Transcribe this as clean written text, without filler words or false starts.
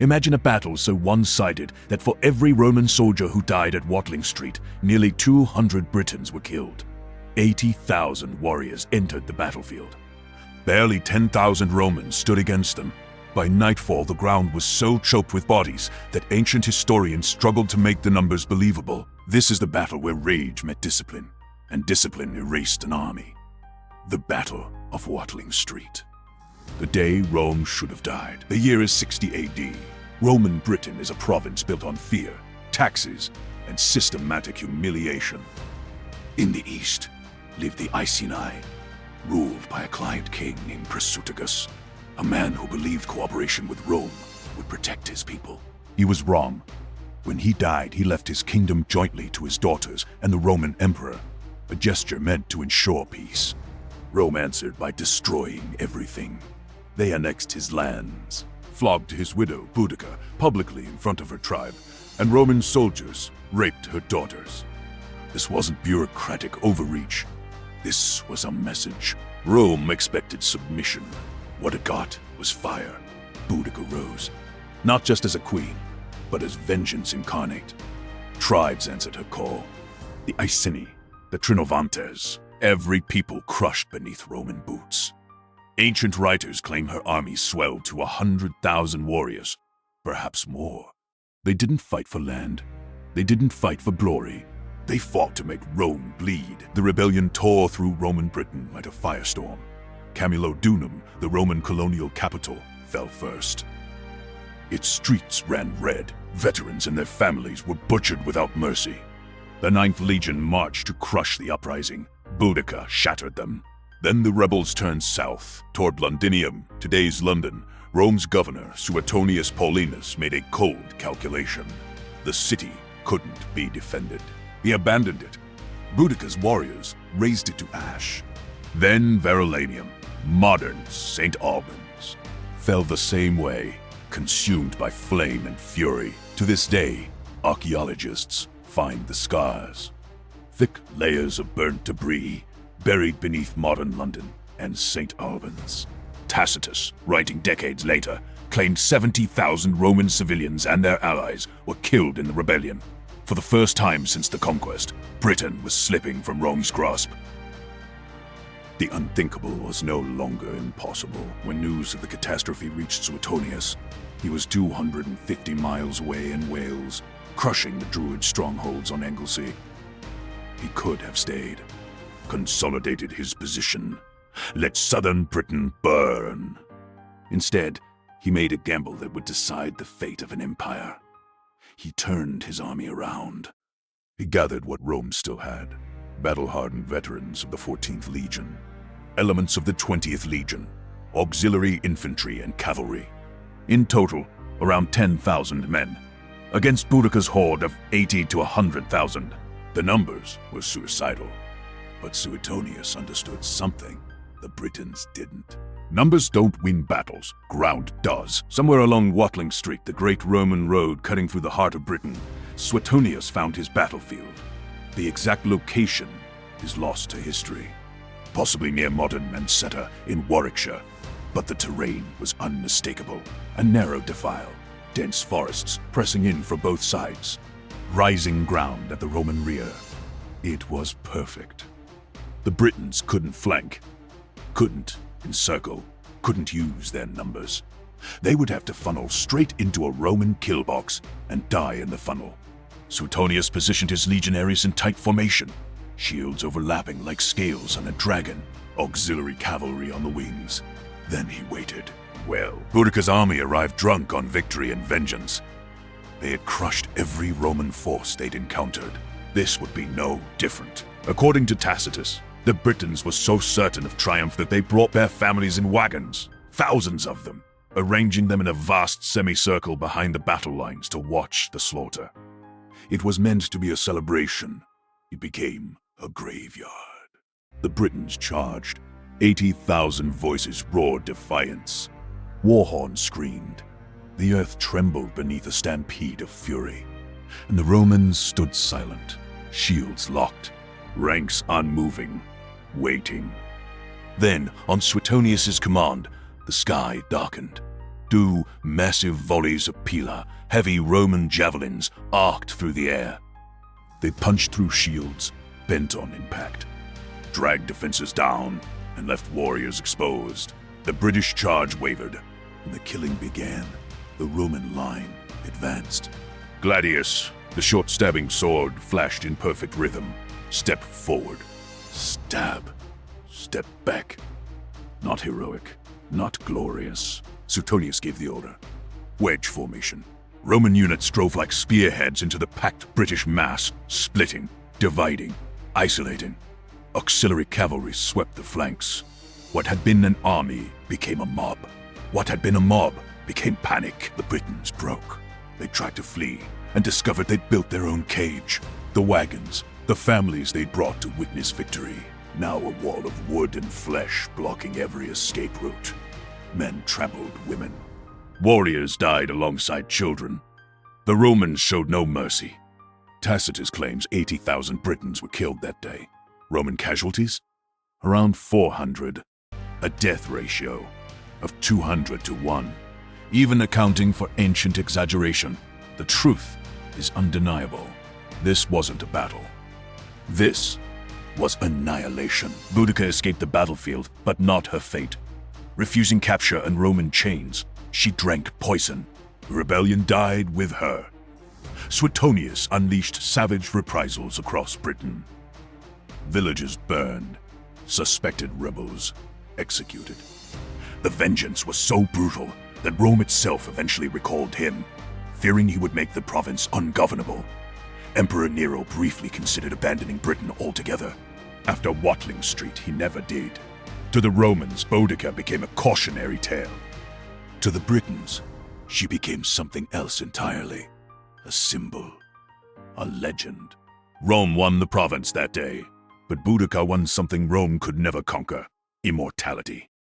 Imagine a battle so one-sided that for every Roman soldier who died at Watling Street, nearly 200 Britons were killed. 80,000 warriors entered the battlefield. Barely 10,000 Romans stood against them. By nightfall, the ground was so choked with bodies that ancient historians struggled to make the numbers believable. This is the battle where rage met discipline, and discipline erased an army. The Battle of Watling Street. The day Rome should have died. The year is 60 AD. Roman Britain is a province built on fear, taxes, and systematic humiliation. In the east lived the Iceni, ruled by a client king named Suetonius, a man who believed cooperation with Rome would protect his people. He was wrong. When he died, he left his kingdom jointly to his daughters and the Roman emperor, a gesture meant to ensure peace. Rome answered by destroying everything. They annexed his lands, flogged his widow, Boudica, publicly in front of her tribe, and Roman soldiers raped her daughters. This wasn't bureaucratic overreach. This was a message. Rome expected submission. What it got was fire. Boudica rose, not just as a queen, but as vengeance incarnate. Tribes answered her call. The Iceni, the Trinovantes, every people crushed beneath Roman boots. Ancient writers claim her army swelled to 100,000 warriors, perhaps more. They didn't fight for land. They didn't fight for glory. They fought to make Rome bleed. The rebellion tore through Roman Britain like a firestorm. Camulodunum, the Roman colonial capital, fell first. Its streets ran red. Veterans and their families were butchered without mercy. The Ninth Legion marched to crush the uprising. Boudica shattered them. Then the rebels turned south, toward Londinium, today's London. Rome's governor, Suetonius Paulinus, made a cold calculation. The city couldn't be defended. He abandoned it. Boudica's warriors razed it to ash. Then Verulamium, modern St. Albans, fell the same way, consumed by flame and fury. To this day, archaeologists find the scars. Thick layers of burnt debris buried beneath modern London and St. Albans. Tacitus, writing decades later, claimed 70,000 Roman civilians and their allies were killed in the rebellion. For the first time since the conquest, Britain was slipping from Rome's grasp. The unthinkable was no longer impossible. When news of the catastrophe reached Suetonius, he was 250 miles away in Wales, crushing the Druid strongholds on Anglesey. He could have stayed, consolidated his position, let southern Britain burn. Instead, he made a gamble that would decide the fate of an empire. He turned his army around. He gathered what Rome still had: battle-hardened veterans of the 14th Legion, elements of the 20th Legion, auxiliary infantry and cavalry. In total, around 10,000 men, against Boudica's horde of 80 to 100,000. The numbers were suicidal, but Suetonius understood something the Britons didn't. Numbers don't win battles, ground does. Somewhere along Watling Street, the great Roman road cutting through the heart of Britain, Suetonius found his battlefield. The exact location is lost to history, possibly near modern Mansetta in Warwickshire, but the terrain was unmistakable. A narrow defile, dense forests pressing in from both sides, rising ground at the Roman rear. It was perfect. The Britons couldn't flank, couldn't encircle, couldn't use their numbers. They would have to funnel straight into a Roman kill box and die in the funnel. Suetonius positioned his legionaries in tight formation, shields overlapping like scales on a dragon, auxiliary cavalry on the wings. Then he waited. Well, Boudica's army arrived drunk on victory and vengeance. They had crushed every Roman force they'd encountered. This would be no different. According to Tacitus, the Britons were so certain of triumph that they brought their families in wagons, thousands of them, arranging them in a vast semicircle behind the battle lines to watch the slaughter. It was meant to be a celebration. It became a graveyard. The Britons charged. 80,000 voices roared defiance. War horns screamed. The earth trembled beneath a stampede of fury. And the Romans stood silent, shields locked, ranks unmoving, waiting. Then, on Suetonius' command, the sky darkened. massive volleys of pila, heavy Roman javelins, arced through the air. They punched through shields, bent on impact, dragged defenses down, and left warriors exposed. The British charge wavered, and the killing began. The Roman line advanced. Gladius, the short stabbing sword, flashed in perfect rhythm. Step forward. Stab. Step back. Not heroic, not glorious. Suetonius gave the order. Wedge formation. Roman units drove like spearheads into the packed British mass, splitting, dividing, isolating. Auxiliary cavalry swept the flanks. What had been an army became a mob. What had been a mob became panic. The Britons broke. They tried to flee and discovered they'd built their own cage. The wagons, the families they'd brought to witness victory. Now a wall of wood and flesh blocking every escape route. Men trampled women. Warriors died alongside children. The Romans showed no mercy. Tacitus claims 80,000 Britons were killed that day. Roman casualties? Around 400. A death ratio of 200 to 1. Even accounting for ancient exaggeration, the truth is undeniable. This wasn't a battle. This was annihilation. Boudica escaped the battlefield, but not her fate. Refusing capture and Roman chains, she drank poison. The rebellion died with her. Suetonius unleashed savage reprisals across Britain. Villages burned, suspected rebels executed. The vengeance was so brutal that Rome itself eventually recalled him, fearing he would make the province ungovernable. Emperor Nero briefly considered abandoning Britain altogether. After Watling Street, he never did. To the Romans, Boudica became a cautionary tale. To the Britons, she became something else entirely. A symbol, a legend. Rome won the province that day, but Boudica won something Rome could never conquer: immortality.